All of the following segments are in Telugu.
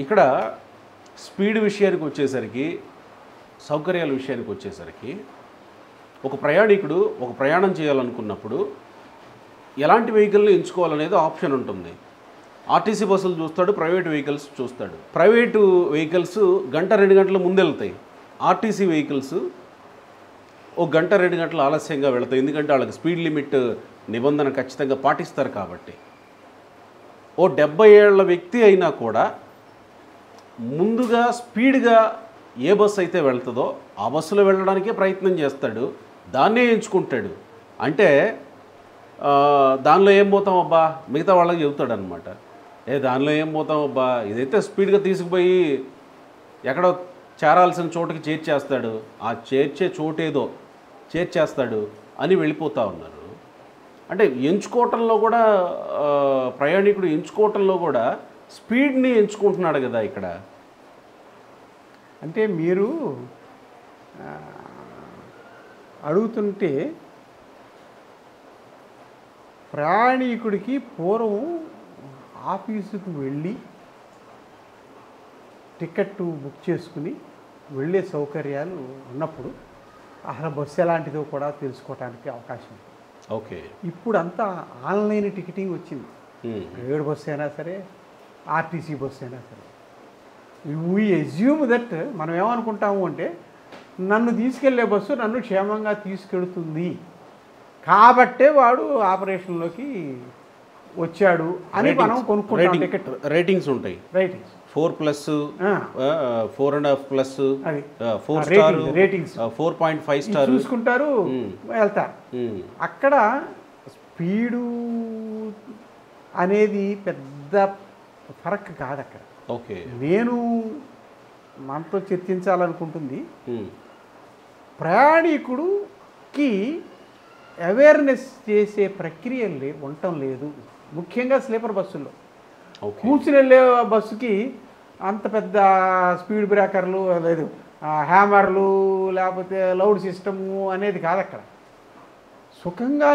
ఇక్కడ స్పీడ్ విషయానికి వచ్చేసరికి, సౌకర్యాల విషయానికి వచ్చేసరికి ఒక ప్రయాణికుడు ఒక ప్రయాణం చేయాలనుకున్నప్పుడు ఎలాంటి వెహికల్ని ఎంచుకోవాలనేది ఆప్షన్ ఉంటుంది. ఆర్టీసీ బస్సులు చూస్తాడు, ప్రైవేట్ వెహికల్స్ చూస్తాడు. ప్రైవేటు వెహికల్స్ గంట 2 గంటల ముందు వెళ్తాయి. ఆర్టీసీ వెహికల్స్ ఒక గంట 2 గంటలు ఆలస్యంగా వెళ్తాయి. ఎందుకంటే వాళ్ళకి స్పీడ్ లిమిట్ నిబంధన ఖచ్చితంగా పాటిస్తారు కాబట్టి. ఓ 70 ఏళ్ల వ్యక్తి అయినా కూడా ముందుగా స్పీడ్గా ఏ బస్సు అయితే వెళ్తుందో ఆ బస్సులో వెళ్ళడానికే ప్రయత్నం చేస్తాడు, దాన్నే ఎంచుకుంటాడు. అంటే దానిలో ఏం పోతాం అబ్బా మిగతా వాళ్ళకి చెబుతాడు అనమాట. దానిలో ఏం పోతాం అబ్బా, ఇదైతే స్పీడ్గా తీసుకుపోయి ఎక్కడో చేరాల్సిన చోటుకి చేర్చేస్తాడు, ఆ చేర్చే చోటేదో చేర్చేస్తాడు అని వెళ్ళిపోతూ ఉన్నారు. అంటే ఎంచుకోవటంలో కూడా ప్రయాణికుడు ఎంచుకోవటంలో కూడా స్పీడ్ని ఎంచుకుంటున్నాడు కదా ఇక్కడ. అంటే మీరు అడుగుతుంటే ప్రయాణికుడికి పూర్వం ఆఫీసుకు వెళ్ళి టికెట్ బుక్ చేసుకుని వెళ్ళే సౌకర్యాలు ఉన్నప్పుడు అసలు బస్సు ఎలాంటిదో కూడా తెలుసుకోవడానికి అవకాశం ఉంది. ఓకే, ఇప్పుడు అంతా ఆన్లైన్ టికెటింగ్ వచ్చింది. ప్రైవేట్ బస్సు అయినా సరే, ఆర్టీసీ బస్సు అయినా సరే. వీ అజ్యూమ్ దట్ మనం ఏమనుకుంటాము అంటే నన్ను తీసుకెళ్లే బస్సు నన్ను క్షేమంగా తీసుకెళ్తుంది కాబట్టే వాడు ఆపరేషన్లోకి వచ్చాడు అని మనం కొనుక్కుంటాం. టికెట్ రేటింగ్స్ ఉంటాయి, రేటింగ్స్ 4+, 4.5+, అది 4 స్టార్ రేటింగ్స్ 4.5 స్టార్ చూసుకుంటారు, వెళ్తారు. అక్కడ స్పీడు అనేది పెద్ద ఫరక్ కాదు అక్కడ. ఓకే, నేను మనతో చర్చించాలనుకుంటుంది ప్రయాణికుడికి అవేర్నెస్ చేసే ప్రక్రియలు ఉండటం లేదు, ముఖ్యంగా స్లీపర్ బస్సుల్లో. కూర్చుని వెళ్ళే బస్సుకి అంత పెద్ద స్పీడ్ బ్రేకర్లు లేదు, హ్యామర్లు లేకపోతే లౌడ్ సిస్టము అనేది కాదు అక్కడ. సుఖంగా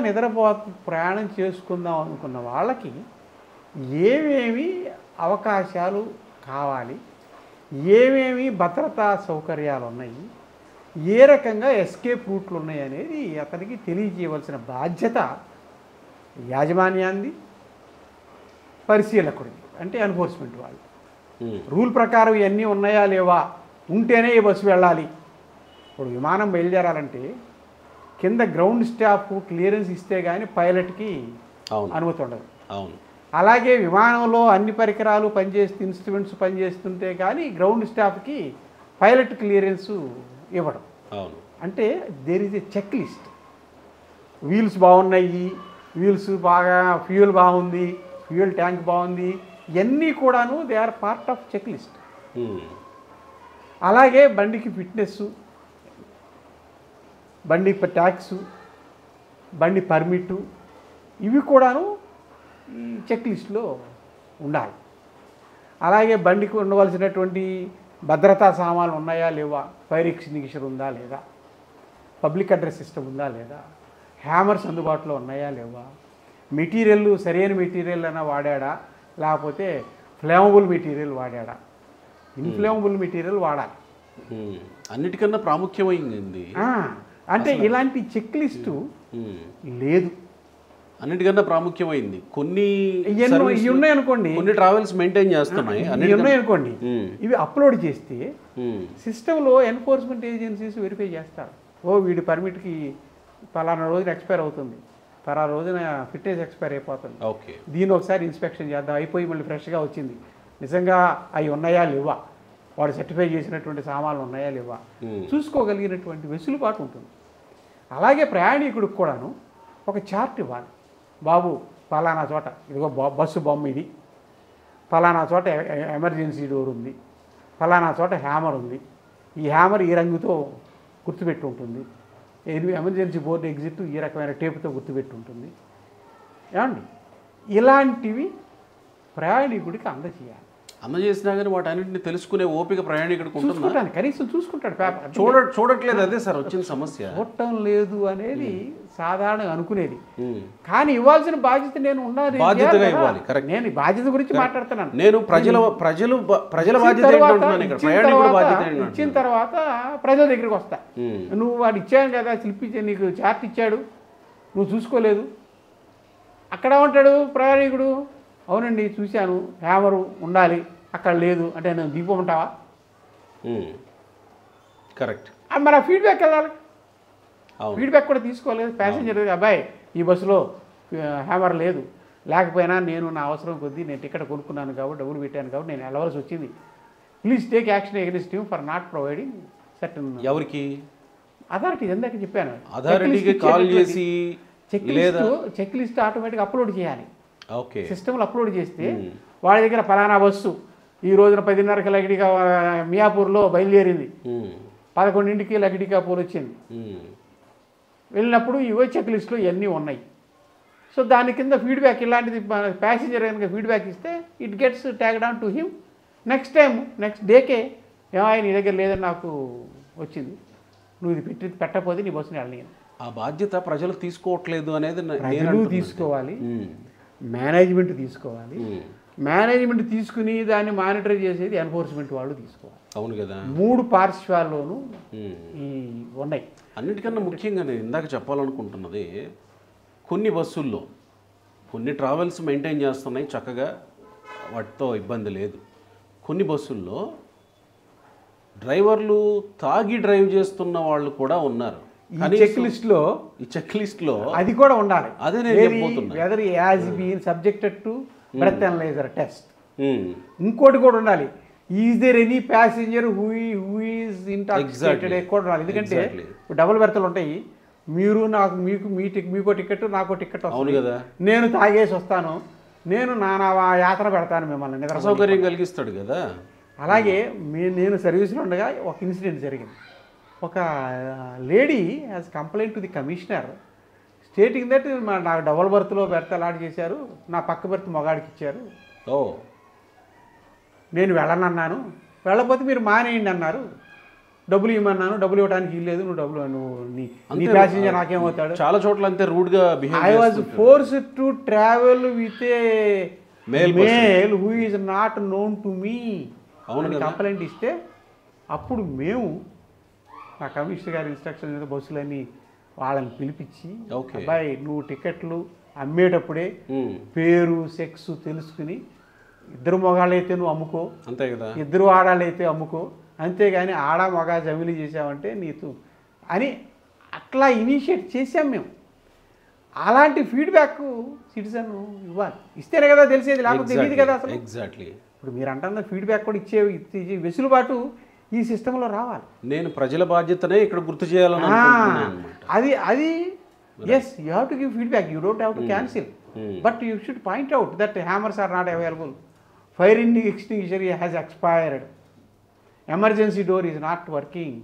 ప్రయాణం చేసుకుందాం అనుకున్న వాళ్ళకి ఏమేమి అవకాశాలు కావాలి, ఏమేమి భద్రతా సౌకర్యాలు ఉన్నాయి, ఏ రకంగా ఎస్కేప్ రూట్లు ఉన్నాయి అనేది అతనికి తెలియజేయవలసిన బాధ్యత యాజమాన్యాన్ని, పరిశీలకుడికి, అంటే ఎన్ఫోర్స్మెంట్ వాళ్ళు. రూల్ ప్రకారం ఇవన్నీ ఉన్నాయా లేవా, ఉంటేనే ఈ బస్సు వెళ్ళాలి. ఇప్పుడు విమానం బయలుదేరాలంటే కింద గ్రౌండ్ స్టాఫ్ క్లియరెన్స్ ఇస్తే కానీ పైలట్కి అనుమతి ఉండదు. అవును. అలాగే విమానంలో అన్ని పరికరాలు పనిచేస్తూ ఇన్స్ట్రుమెంట్స్ పనిచేస్తుంటే కానీ గ్రౌండ్ స్టాఫ్కి పైలట్ క్లియరెన్స్ ఇవ్వడం. అవును. అంటే there is a check list. Wheels బాగున్నాయి, వీల్స్ బాగా, ఫ్యూయల్ బాగుంది, ఫ్యూయల్ ట్యాంక్ బాగుంది, ఇవన్నీ కూడాను they are part of check list. అలాగే బండికి ఫిట్నెస్, బండి ట్యాక్సు, బండి పర్మిటు, ఇవి కూడాను ఈ చెక్ లిస్ట్లో ఉండాలి. అలాగే బండికి ఉండవలసినటువంటి భద్రతా సామాన్లు ఉన్నాయా లేవా, ఫైర్ ఎక్స్టింగ్విషర్ ఉందా లేదా, పబ్లిక్ అడ్రస్ సిస్టమ్ ఉందా లేదా, హ్యామర్స్ అందుబాటులో ఉన్నాయా లేవా, మెటీరియల్ సరైన మెటీరియల్ అయినా వాడాడా లేకపోతే ఫ్లేమబుల్ మెటీరియల్ వాడాడా. ఇన్ఫ్లేమబుల్ మెటీరియల్ వాడాలి, అన్నిటికన్నా ప్రాముఖ్యమైంది. అంటే ఇలాంటి చెక్ లిస్టు లేదు, అన్నిటికన్నా ప్రాముఖ్యమైంది. కొన్ని ఉన్నాయనుకోండి, కొన్ని ట్రావెల్స్ మెయింటైన్ చేస్తున్నాయి, ఉన్నాయనుకోండి, ఇవి అప్లోడ్ చేస్తే సిస్టంలో ఎన్ఫోర్స్మెంట్ ఏజెన్సీస్ వెరిఫై చేస్తారు. వీడి పర్మిట్కి పలానా రోజున ఎక్స్పైర్ అవుతుంది, పలానా రోజున ఫిట్నెస్ ఎక్స్పైర్ అయిపోతుంది, ఓకే, దీన్ని ఒకసారి ఇన్స్పెక్షన్ చేద్దాం, అయిపోయి మళ్ళీ ఫ్రెష్గా వచ్చింది, నిజంగా అవి ఉన్నాయా లేవా, వాడు సర్టిఫై చేసినటువంటి సామాన్లు ఉన్నాయా లేవా చూసుకోగలిగినటువంటి వెసులుబాటు ఉంటుంది. అలాగే ప్రయాణికుడికి కూడాను ఒక చార్ట్ ఇవ్వాలి. బాబు పలానా చోట ఇదిగో బస్సు బొమ్మ ఇది, పలానా చోట ఎమర్జెన్సీ డోర్ ఉంది, పలానా చోట హ్యామర్ ఉంది, ఈ హ్యామర్ ఈ రంగుతో గుర్తుపెట్టి ఉంటుంది, ఎమర్జెన్సీ బోర్డు ఎగ్జిట్ ఈ రకమైన టేపుతో గుర్తుపెట్టి ఉంటుంది. ఏమండి, ఇలాంటివి ప్రయాణికుడికి అందజేయాలి. అందజేసినా కానీ వాటన్నింటిని తెలుసుకునే ఓపిక ప్రయాణికుడికి చూసుకుంటాను, కనీసం చూసుకుంటాడు. పేపర్ చూడట్లేదు, అదే సార్ వచ్చిన సమస్య. చూడటం లేదు అనేది సాధారణంగా అనుకునేది. కానీ ఇవ్వాల్సిన బాధ్యత నేను ఉన్నాను, బాధ్యతగా ఇవ్వాలి. కరెక్ట్. నేను బాధ్యత గురించి మాట్లాడుతున్నాను. నేను ప్రజల బాధ్యత ఏంటంటున్నాను ఇక్కడ, ప్రయాణికుల బాధ్యత ఏంటంటున్నాను. ఇచ్చిన తర్వాత ప్రజల దగ్గరికి వస్తా. నువ్వు వాడు ఇచ్చాను కదా, స్లిప్ ఇచ్చా, నీకు చార్ట్ ఇచ్చాడు, నువ్వు చూసుకోలేదు. అక్కడ ఉంటాడు ప్రయాణికుడు, అవునండి చూశాను, హ్యామరు ఉండాలి, అక్కడ లేదు అంటే నేను దిగిపోమంటావా? కరెక్ట్. మరి ఆ ఫీడ్బ్యాక్ వెళ్ళాలి. అవును. ఫీడ్బ్యాక్ కూడా తీసుకోలేదు. ప్యాసింజర్ అబ్బాయి ఈ బస్సులో హ్యామర్ లేదు, లేకపోయినా నేను నా అవసరం కొద్దీ నేను టికెట్ కొనుక్కున్నాను కాబట్టి, డబ్బులు పెట్టాను కాబట్టి నేను వెళ్ళవలసి వచ్చింది. Please take action against him for not providing certain. ఎవరికి? అథారిటీ. ఎందాక చెప్పాను, అథారిటీకి కాల్ చేసి చెక్ లిస్ట్ ఆటోమేటిక్ అప్లోడ్ చేయాలి. ఓకే. సిస్టమ్లో అప్లోడ్ చేస్తే వాళ్ళ దగ్గర ఫలానా బస్సు ఈ రోజున 10:30కి లకిడికా మియాపూర్లో బయలుదేరింది, 11ంటికి లకిడికాపూర్ వచ్చింది. వెళ్ళినప్పుడు ఇవో చెక్ లిస్ట్లో ఇవన్నీ ఉన్నాయి. సో దాని కింద ఫీడ్బ్యాక్ ఇలాంటిది ప్యాసింజర్ కనుక ఫీడ్బ్యాక్ ఇస్తే it gets tagged on to him. Next decay ఏమైనా నీ దగ్గర లేదని నాకు వచ్చింది, నువ్వు ఇది పెట్టకపోతే నీ బస్సుని వెళ్ళని. ఆ బాధ్యత ప్రజలు తీసుకోవట్లేదు అనేది ప్రజలు తీసుకోవాలి, మేనేజ్మెంట్ తీసుకోవాలి. మేనేజ్మెంట్ తీసుకుని దాన్ని మానిటర్ చేసేది ఎన్ఫోర్స్మెంట్ వాళ్ళు తీసుకోవాలి. అవును కదా. 3 పార్శ్వాల్లోనూ ఈ ఉన్నాయి. అన్నిటికన్నా ముఖ్యంగా నేను ఇందాక చెప్పాలనుకుంటున్నది, కొన్ని బస్సుల్లో కొన్ని ట్రావెల్స్ మెయింటైన్ చేస్తున్నాయి చక్కగా, వాటితో ఇబ్బంది లేదు. కొన్ని బస్సుల్లో డ్రైవర్లు తాగి డ్రైవ్ చేస్తున్న వాళ్ళు కూడా ఉన్నారు. ఈ చెక్ లిస్ట్లో అది కూడా ఉండాలి. అదే నేను చెప్పబోతున్నా. Whether as been subjected to breath analyser test. ఇంకోటి కూడా ఉండాలి, is there any passenger who is intoxicated కూడా ఉండాలి. ఎందుకంటే డబుల్ బెర్తలు ఉంటాయి, మీరు నాకు మీకో టికెట్ నాకో టికెట్ వస్తుంది కదా, నేను తాగేసి వస్తాను, నేను నానా యాత్ర పెడతాను మిమ్మల్ని, నిద్ర సౌకర్యం కలిగిస్తాడు కదా. అలాగే నేను సర్వీస్లో ఉండగా ఒక ఇన్సిడెంట్ జరిగింది. ఒక lady as complaint to the commissioner stating that నాకు డబుల్ బర్త్లో బెర్త్ అలాట్ చేశారు, నా పక్క బెర్త్ మగాడికి ఇచ్చారు, నేను వెళ్ళనన్నాను, వెళ్ళకపోతే మీరు మానేయండి అన్నారు, డబ్బులు ఇవ్వమన్నాను, డబ్బులు ఇవ్వడానికి ఇల్లేదు, నీ ప్యాసింజర్ నాకేమవుతాడు. చాలా చోట్ల అంతే రూడ్గా behave. I was forced to travel with a male who is not known to me అని కంప్లైంట్ ఇస్తే, అప్పుడు మేము నా కమిషనర్ గారి ఇన్స్ట్రక్షన్ మీద బస్సులన్నీ వాళ్ళని పిలిపించి, అబ్బాయి నువ్వు టికెట్లు అమ్మేటప్పుడే పేరు సెక్స్ తెలుసుకుని, ఇద్దరు మొగాళ్ళైతే నువ్వు అమ్ముకో, అంతే కదా, ఇద్దరు ఆడాళ్ళైతే అమ్ముకో, అంతేగాని ఆడ మగ జమిలి చేసావంటే నీతో అని అట్లా ఇనిషియేట్ చేసాం మేము. అలాంటి ఫీడ్బ్యాక్ సిటిజన్ ఇవ్వాలి, ఇస్తేనే కదా తెలిసేది, లేకపోతే తెలియదు కదా అసలు. ఎగ్జాక్ట్లీ. ఇప్పుడు మీరు అంటున్న ఫీడ్బ్యాక్ కూడా ఇచ్చే వెసులుబాటు ఈ సిస్టంలో రావాలి. నేను ప్రజల బాధ్యతనే ఇక్కడ గుర్తు చేయాలని అది yes, you have to give feedback, you don't have to cancel, but you should point out that hammers are not available, fire extinguisher has expired, emergency door is not working,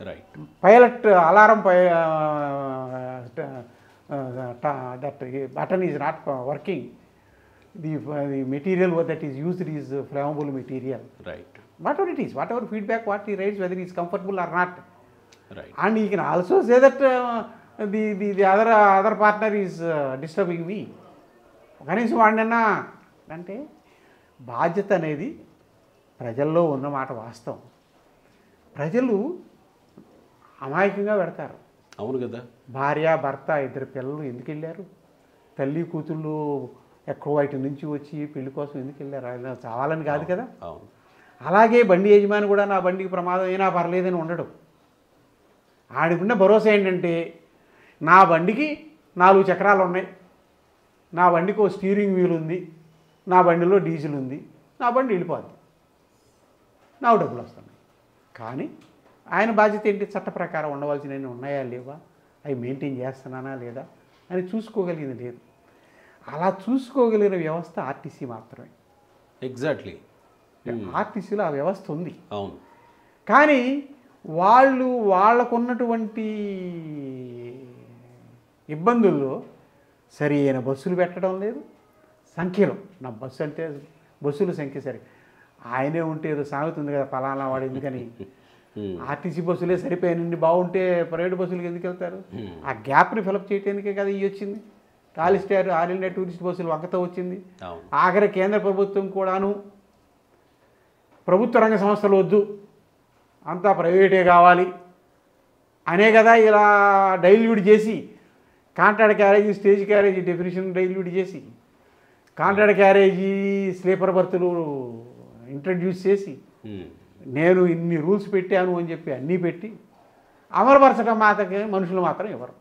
right, pilot alarm that button is not working, the material that is used is flammable material, right, whatever feedback what he writes, whether he is comfortable or not, right, and he can also say that the other partner is disturbing me. కనీసం వాడినన్నా అంటే బాధ్యత అనేది ప్రజల్లో ఉన్నమాట వాస్తవం. ప్రజలు అమాయకంగా పెడతారు. అవును కదా. భార్య భర్త ఇద్దరు పిల్లలు ఎందుకు వెళ్ళారు, తల్లి కూతుళ్ళు ఎక్కడో బయట నుంచి వచ్చి పెళ్లి కోసం ఎందుకు వెళ్ళారు, ఆయన చావాలని కాదు కదా. అలాగే బండి యజమాని కూడా నా బండికి ప్రమాదం అయినా పర్లేదని ఉండడు. ఆడికున్న భరోసా ఏంటంటే, నా బండికి 4 చక్రాలు ఉన్నాయి, నా బండికి ఒక స్టీరింగ్ వీల్ ఉంది, నా బండిలో డీజిల్ ఉంది, నా బండి వెళ్ళిపోద్ది, నాకు డబ్బులు వస్తున్నాయి. కానీ ఆయన బాధ్యత ఏంటి, చట్ట ప్రకారం ఉండవలసినవి ఉన్నాయా లేవా, అవి మెయింటైన్ చేస్తున్నానా లేదా అని చూసుకోగలిగింది లేదు. అలా చూసుకోగలిగిన వ్యవస్థ ఆర్టీసీ మాత్రమే. ఎగ్జాక్ట్లీ. ఆర్టీసీలో ఆ వ్యవస్థ ఉంది. అవును. కానీ వాళ్ళకున్నటువంటి ఇబ్బందుల్లో సరి అయిన బస్సులు పెట్టడం లేదు, సంఖ్యలో నా బస్సు అంటే బస్సుల సంఖ్య సరి. ఆయనే ఉంటే ఏదో సాగుతుంది కదా, ఫలానా వాడు ఎందుకని ఆర్టీసీ బస్సులే సరిపోయినండి బాగుంటే ప్రైవేట్ బస్సులకు ఎందుకు వెళ్తారు? ఆ గ్యాప్ని ఫిలప్ చేయడానికే కదా ఇవి వచ్చింది. కాలిస్టార్ ఆల్ ఇండియా టూరిస్ట్ బస్సులు వంకతో వచ్చింది. ఆఖరి కేంద్ర ప్రభుత్వం కూడాను ప్రభుత్వ రంగ సంస్థలు వద్దు, అంతా ప్రైవేటే కావాలి అనే కదా ఇలా డైల్యూట్ చేసి contract carriage, stage carriage definition dilute చేసి కాంట్రాక్ట్ క్యారేజీ, స్లీపర్ బర్తులు ఇంట్రడ్యూస్ చేసి నేను ఇన్ని రూల్స్ పెట్టాను అని చెప్పి అన్నీ పెట్టి అమలుపరచడం మాత్రమే మనుషులు మాత్రం ఇవ్వరు.